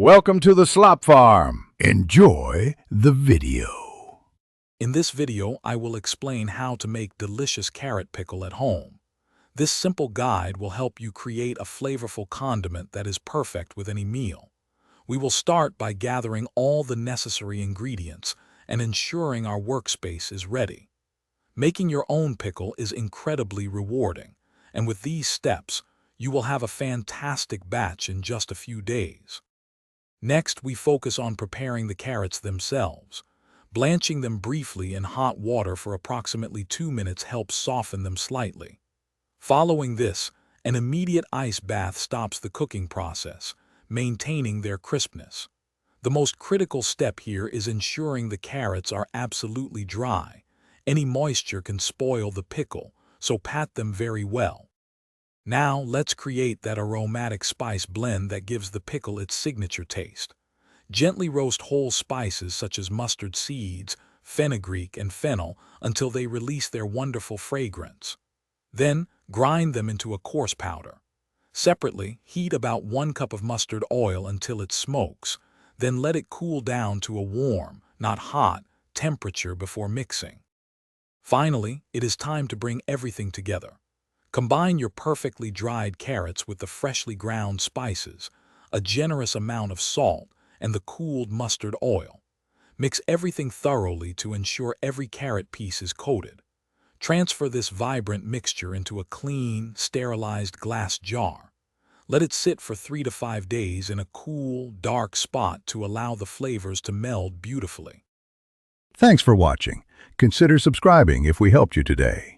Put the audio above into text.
Welcome to the Slop Farm. Enjoy the video. In this video, I will explain how to make delicious carrot pickle at home. This simple guide will help you create a flavorful condiment that is perfect with any meal. We will start by gathering all the necessary ingredients and ensuring our workspace is ready. Making your own pickle is incredibly rewarding, and with these steps, you will have a fantastic batch in just a few days. Next, we focus on preparing the carrots themselves. Blanching them briefly in hot water for approximately 2 minutes helps soften them slightly. Following this, an immediate ice bath stops the cooking process, maintaining their crispness. The most critical step here is ensuring the carrots are absolutely dry. Any moisture can spoil the pickle, so pat them very well. Now, let's create that aromatic spice blend that gives the pickle its signature taste. Gently roast whole spices such as mustard seeds, fenugreek, and fennel until they release their wonderful fragrance. Then, grind them into a coarse powder. Separately, heat about 1 cup of mustard oil until it smokes. Then let it cool down to a warm, not hot, temperature before mixing. Finally, it is time to bring everything together. Combine your perfectly dried carrots with the freshly ground spices, a generous amount of salt, and the cooled mustard oil. Mix everything thoroughly to ensure every carrot piece is coated. Transfer this vibrant mixture into a clean, sterilized glass jar. Let it sit for 3 to 5 days in a cool, dark spot to allow the flavors to meld beautifully. Thanks for watching. Consider subscribing if we helped you today.